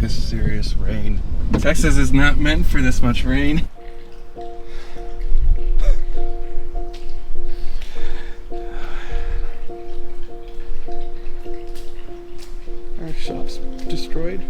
serious rain. Texas is not meant for this much rain. Our shop's destroyed.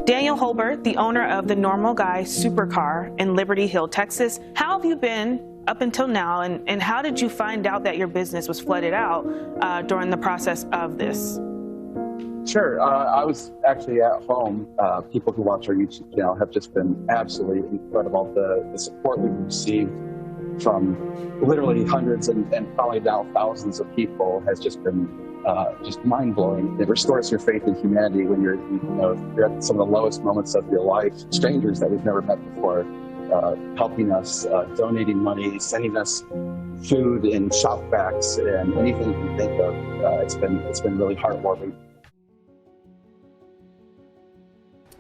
Daniel Holbert, the owner of the Normal Guy Supercar in Liberty Hill, Texas. How have you been up until now, and how did you find out that your business was flooded out during the process of this? Sure. I was actually at home. People who watch our YouTube channel have just been absolutely incredible. The support we've received from literally hundreds and probably now thousands of people has just been just mind-blowing. It restores your faith in humanity when you're at some of the lowest moments of your life. Strangers that we've never met before helping us, donating money, sending us food and shop vacs and anything you can think of. It's been really heartwarming.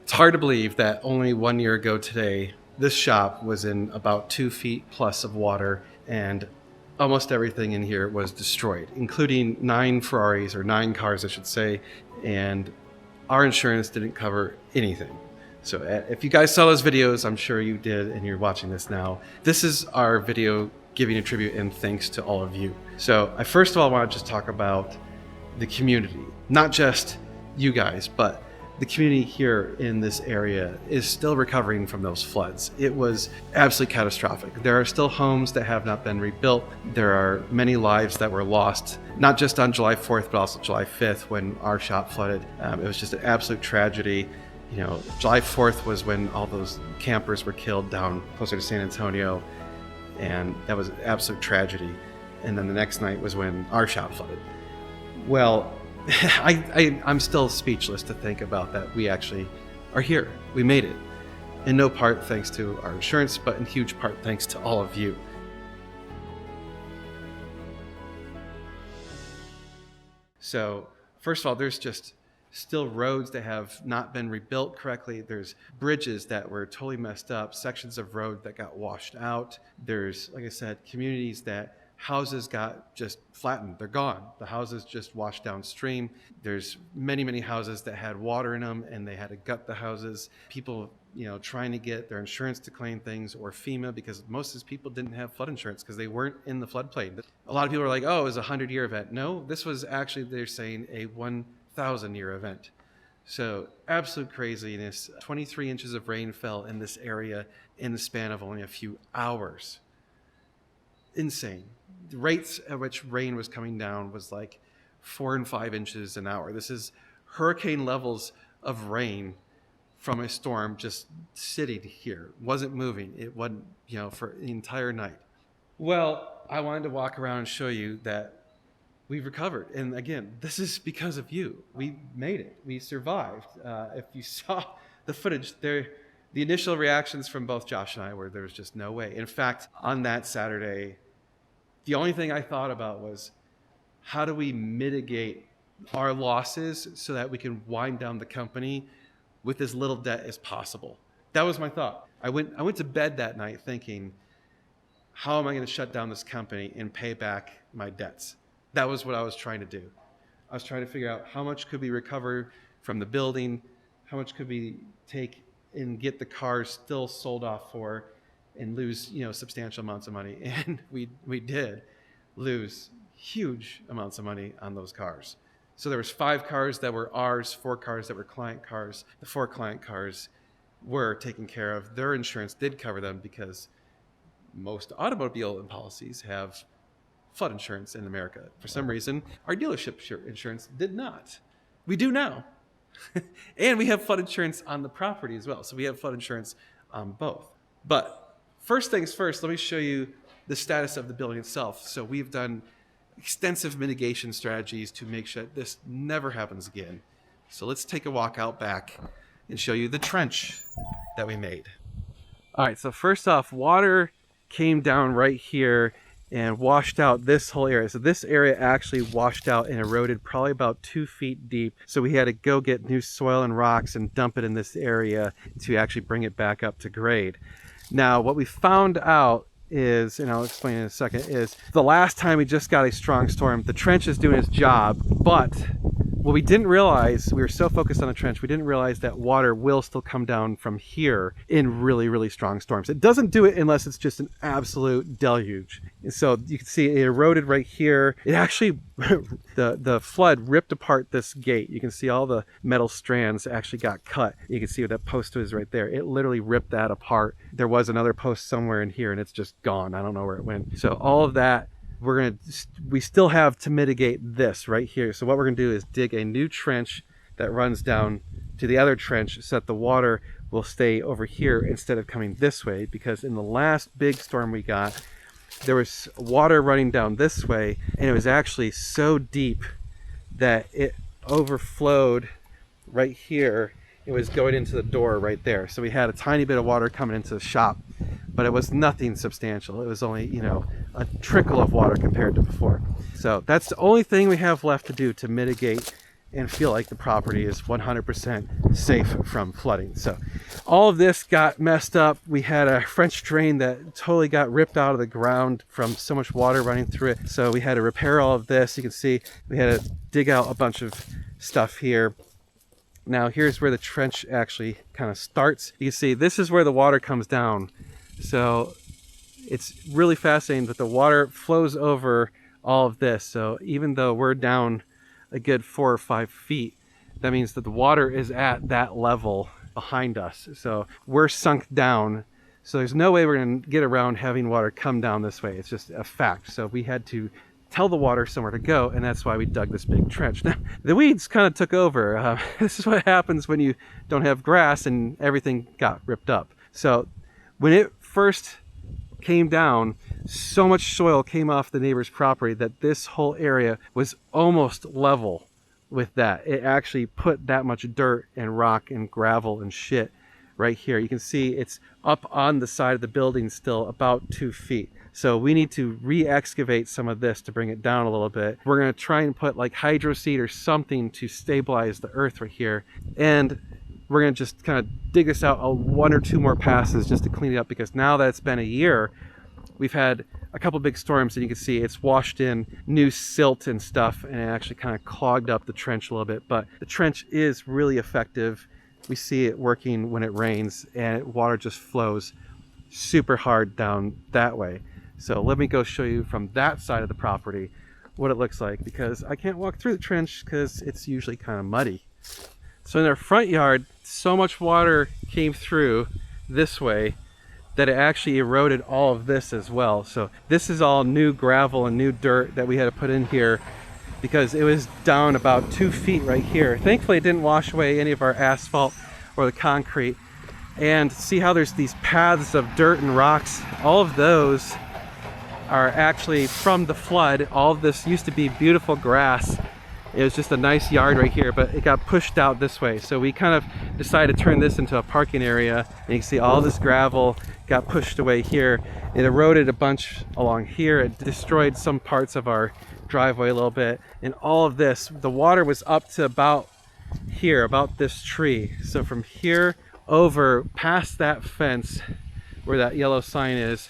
It's hard to believe that only 1 year ago today, this shop was in about 2 feet plus of water, and almost everything in here was destroyed, including 9 Ferraris, or 9 cars, I should say, and our insurance didn't cover anything. So if you guys saw those videos, I'm sure you did, and you're watching this now. This is our video giving a tribute and thanks to all of you. So I first of all want to just talk about the community, not just you guys, but the community here in this area is still recovering from those floods. It was absolutely catastrophic. There are still homes that have not been rebuilt. There are many lives that were lost, not just on July 4th, but also July 5th when our shop flooded. It was just an absolute tragedy. You know, July 4th was when all those campers were killed down closer to San Antonio, and that was an absolute tragedy. And then the next night was when our shop flooded. Well, I'm still speechless to think about that. We actually are here. We made it. In no part thanks to our insurance, but in huge part thanks to all of you. So first of all, there's just still roads that have not been rebuilt correctly. There's bridges that were totally messed up, sections of road that got washed out. There's, like I said, communities that houses got just flattened. They're gone. The houses just washed downstream. There's many, many houses that had water in them and they had to gut the houses. People, trying to get their insurance to claim things, or FEMA, because most of these people didn't have flood insurance because they weren't in the floodplain. A lot of people are like, oh, it was a 100-year event. No, this was actually, they're saying, a 1,000-year event. So absolute craziness. 23 inches of rain fell in this area in the span of only a few hours. Insane. The rates at which rain was coming down was like 4 and 5 inches an hour. This is hurricane levels of rain from a storm just sitting here. Wasn't moving. It wasn't, for the entire night. Well, I wanted to walk around and show you that we've recovered. And again, this is because of you. We made it. We survived. If you saw the footage there, the initial reactions from both Josh and I were there was just no way. In fact, on that Saturday, the only thing I thought about was, how do we mitigate our losses so that we can wind down the company with as little debt as possible? That was my thought. I went to bed that night thinking, how am I going to shut down this company and pay back my debts? That was what I was trying to do. I was trying to figure out how much could we recover from the building, how much could we take and get the cars still sold off for, and lose, substantial amounts of money. And we did lose huge amounts of money on those cars. So there was 5 cars that were ours, 4 cars that were client cars. The 4 client cars were taken care of. Their insurance did cover them because most automobile policies have flood insurance in America. For some reason, our dealership insurance did not. We do now. And we have flood insurance on the property as well. So we have flood insurance on both. But first things first, let me show you the status of the building itself. So we've done extensive mitigation strategies to make sure this never happens again. So let's take a walk out back and show you the trench that we made. All right, so first off, water came down right here and washed out this whole area. So this area actually washed out and eroded probably about 2 feet deep. So we had to go get new soil and rocks and dump it in this area to actually bring it back up to grade. Now, what we found out is, and I'll explain in a second, is the last time we just got a strong storm, the trench is doing its job, but what we didn't realize, we were so focused on the trench, we didn't realize that water will still come down from here in really, really strong storms. It doesn't do it unless it's just an absolute deluge. And so you can see it eroded right here. It actually, the flood ripped apart this gate. You can see all the metal strands actually got cut. You can see what that post is right there. It literally ripped that apart. There was another post somewhere in here and it's just gone. I don't know where it went. So all of that, we still have to mitigate this right here. So what we're gonna do is dig a new trench that runs down to the other trench so that the water will stay over here instead of coming this way, because in the last big storm we got, there was water running down this way and it was actually so deep that it overflowed right here. It was going into the door right there. So we had a tiny bit of water coming into the shop, but it was nothing substantial. It was only, you know, a trickle of water compared to before. So that's the only thing we have left to do to mitigate and feel like the property is 100% safe from flooding. So all of this got messed up. We had a French drain that totally got ripped out of the ground from so much water running through it. So we had to repair all of this. You can see we had to dig out a bunch of stuff here. Now here's where the trench actually kind of starts. You can see this is where the water comes down. So it's really fascinating that the water flows over all of this. So even though we're down a good 4 or 5 feet, that means that the water is at that level behind us. So we're sunk down. So there's no way we're going to get around having water come down this way. It's just a fact. So we had to tell the water somewhere to go, and that's why we dug this big trench. Now, the weeds kind of took over. This is what happens when you don't have grass and everything got ripped up. So when it first came down, so much soil came off the neighbor's property that this whole area was almost level with that. It actually put that much dirt and rock and gravel and shit right here. You can see it's up on the side of the building still about 2 feet. So we need to re-excavate some of this to bring it down a little bit. We're going to try and put like hydro seed or something to stabilize the earth right here. And we're going to just kind of dig this out 1 or 2 more passes just to clean it up, because now that it's been a year, we've had a couple big storms and you can see it's washed in new silt and stuff, and it actually kind of clogged up the trench a little bit. But the trench is really effective. We see it working when it rains, and water just flows super hard down that way. So let me go show you from that side of the property what it looks like, because I can't walk through the trench because it's usually kind of muddy. So in our front yard, so much water came through this way that it actually eroded all of this as well. So this is all new gravel and new dirt that we had to put in here because it was down about 2 feet right here. Thankfully it didn't wash away any of our asphalt or the concrete. And see how there's these paths of dirt and rocks? All of those are actually from the flood. All of this used to be beautiful grass. It was just a nice yard right here, but it got pushed out this way. So we kind of decided to turn this into a parking area. And you can see all this gravel got pushed away here. It eroded a bunch along here. It destroyed some parts of our driveway a little bit. And all of this, the water was up to about here, about this tree. So from here over past that fence where that yellow sign is,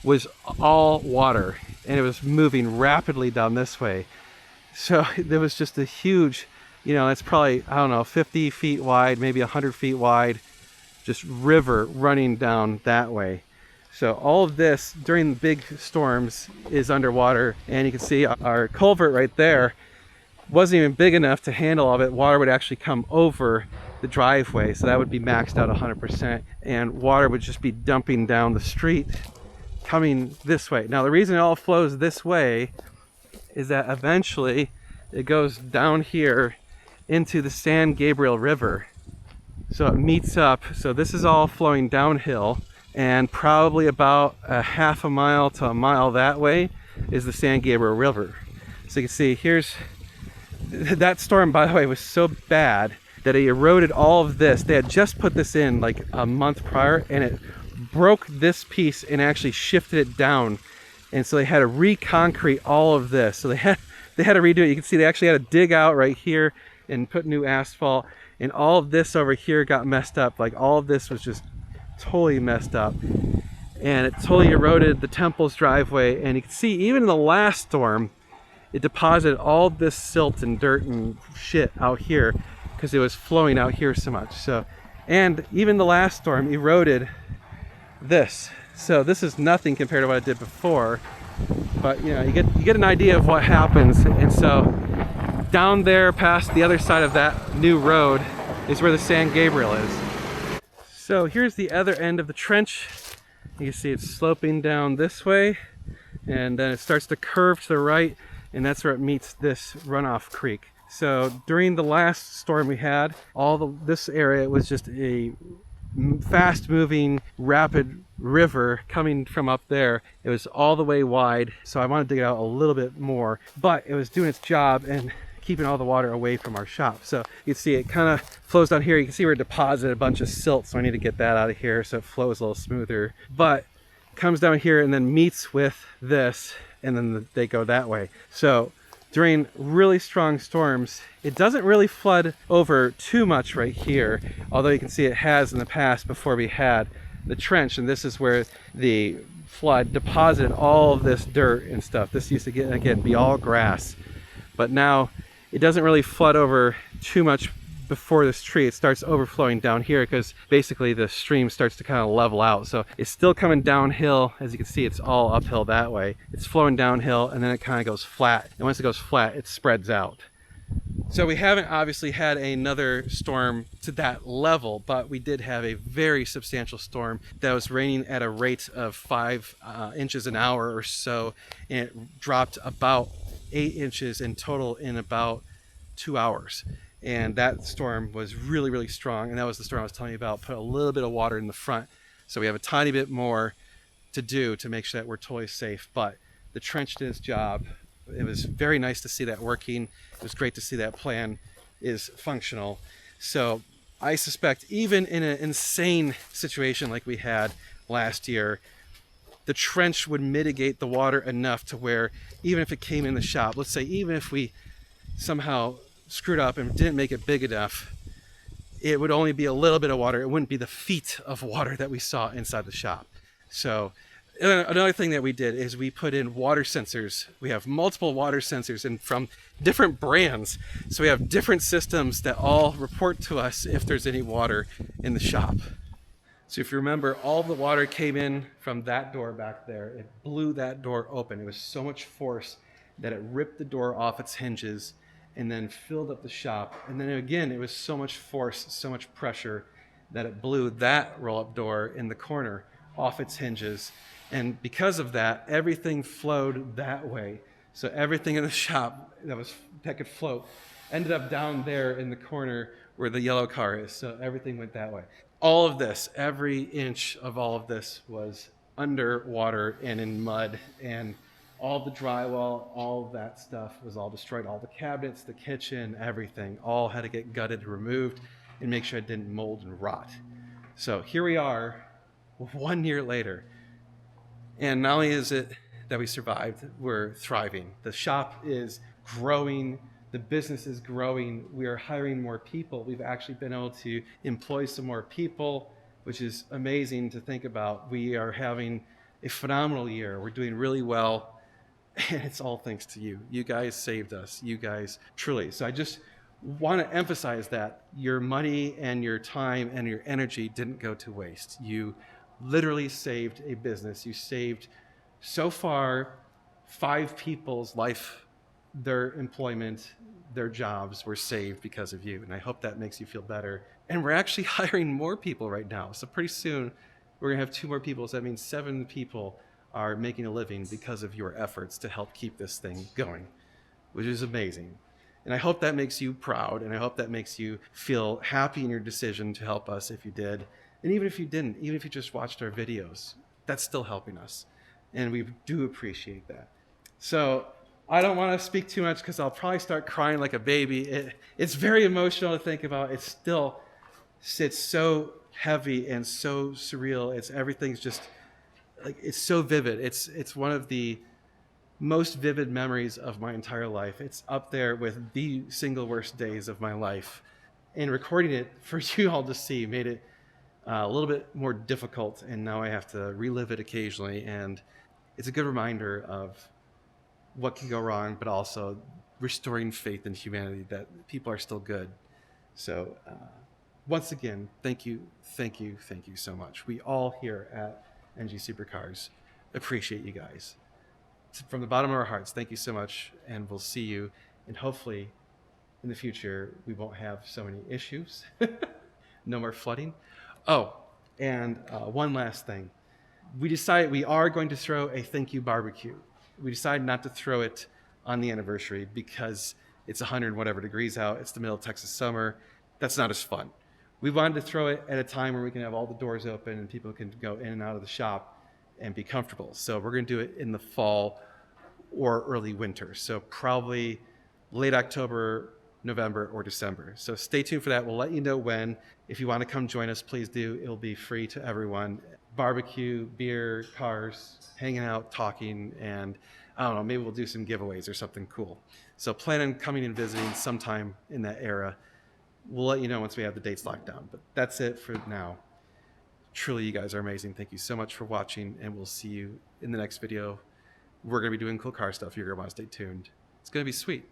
was all water, and it was moving rapidly down this way. So there was just a huge, you know, it's probably, I don't know, 50 feet wide, maybe 100 feet wide, just river running down that way. So all of this during the big storms is underwater, and you can see our culvert right there wasn't even big enough to handle all of it. Water would actually come over the driveway, so that would be maxed out 100%, and water would just be dumping down the street coming this way. Now the reason it all flows this way is that eventually it goes down here into the San Gabriel River. So it meets up. So this is all flowing downhill, and probably about a half a mile to a mile that way is the San Gabriel River. So you can see here's that storm, by the way, was so bad that it eroded all of this. They had just put this in like a month prior, and it broke this piece and actually shifted it down, and so they had to re-concrete all of this. So they had to redo it. You can see they actually had to dig out right here and put new asphalt, and all of this over here got messed up. Like all of this was just totally messed up, and it totally eroded the temple's driveway. And you can see even in the last storm, it deposited all this silt and dirt and shit out here because it was flowing out here so much. So, and even the last storm eroded this. So this is nothing compared to what I did before, but you know, you get an idea of what happens. And so down there past the other side of that new road is where the San Gabriel is. So here's the other end of the trench. You can see it's sloping down this way, and then it starts to curve to the right, and that's where it meets this runoff creek. So during the last storm we had, this area was just a fast moving, rapid river coming from up there. It was all the way wide, so I wanted to dig it out a little bit more, but it was doing its job and keeping all the water away from our shop. So you can see it kind of flows down here. You can see where it deposited a bunch of silt, so I need to get that out of here so it flows a little smoother. But it comes down here and then meets with this, and then they go that way. So during really strong storms, it doesn't really flood over too much right here, although you can see it has in the past before we had the trench, and this is where the flood deposited all of this dirt and stuff. This used to be all grass, but now it doesn't really flood over too much before this tree. It starts overflowing down here because basically the stream starts to kind of level out. So it's still coming downhill. As you can see, it's all uphill that way. It's flowing downhill, and then it kind of goes flat. And once it goes flat, it spreads out. So we haven't obviously had another storm to that level, but we did have a very substantial storm that was raining at a rate of 5 inches an hour or so, and it dropped about 8 inches in total in about 2 hours. And that storm was really, really strong. And that was the storm I was telling you about. Put a little bit of water in the front. So we have a tiny bit more to do to make sure that we're totally safe. But the trench did its job. It was very nice to see that working. It was great to see that plan is functional. So I suspect even in an insane situation like we had last year, the trench would mitigate the water enough to where even if it came in the shop, let's say even if we somehow screwed up and didn't make it big enough, it would only be a little bit of water. It wouldn't be the feet of water that we saw inside the shop. So another thing that we did is we put in water sensors. We have multiple water sensors and from different brands. So we have different systems that all report to us if there's any water in the shop. So if you remember, all the water came in from that door back there. It blew that door open. It was so much force that it ripped the door off its hinges and then filled up the shop. And then again, it was so much force, so much pressure that it blew that roll-up door in the corner off its hinges. And because of that, everything flowed that way. So everything in the shop that could float ended up down there in the corner where the yellow car is. So everything went that way. All of this, every inch of all of this was underwater and in mud, and all the drywall, all of that stuff was all destroyed. All the cabinets, the kitchen, everything, all had to get gutted, removed, and make sure it didn't mold and rot. So here we are 1 year later. And not only is it that we survived, we're thriving. The shop is growing. The business is growing. We are hiring more people. We've actually been able to employ some more people, which is amazing to think about. We are having a phenomenal year. We're doing really well. And it's all thanks to you. You guys saved us. You guys, truly. So I just want to emphasize that your money and your time and your energy didn't go to waste. You literally saved a business. You saved, so far, 5 people's life, their employment, their jobs were saved because of you. And I hope that makes you feel better. And we're actually hiring more people right now. So pretty soon, we're going to have 2 more people. So that means 7 people are making a living because of your efforts to help keep this thing going, which is amazing. And I hope that makes you proud, and I hope that makes you feel happy in your decision to help us if you did. And even if you didn't, even if you just watched our videos, that's still helping us. And we do appreciate that. So I don't want to speak too much because I'll probably start crying like a baby. It's very emotional to think about. It still sits so heavy and so surreal. Everything's just like, it's so vivid. It's one of the most vivid memories of my entire life. It's up there with the single worst days of my life. And recording it for you all to see made it a little bit more difficult. And now I have to relive it occasionally. And it's a good reminder of what can go wrong, but also restoring faith in humanity that people are still good. So once again, thank you so much. We all here at NG Supercars appreciate you guys. From the bottom of our hearts, thank you so much, and we'll see you, and hopefully in the future we won't have so many issues. No more flooding. Oh, and one last thing. We decided we are going to throw a thank you barbecue. We decided not to throw it on the anniversary because it's 100 whatever degrees out. It's the middle of Texas summer. That's not as fun. We wanted to throw it at a time where we can have all the doors open and people can go in and out of the shop and be comfortable. So we're going to do it in the fall or early winter. So probably late October, November, or December. So stay tuned for that. We'll let you know when. If you want to come join us, please do. It'll be free to everyone. Barbecue, beer, cars, hanging out, talking, and I don't know, maybe we'll do some giveaways or something cool. So plan on coming and visiting sometime in that era. We'll let you know once we have the dates locked down. But that's it for now. Truly, you guys are amazing. Thank you so much for watching, and we'll see you in the next video. We're going to be doing cool car stuff. You're going to want to stay tuned. It's going to be sweet.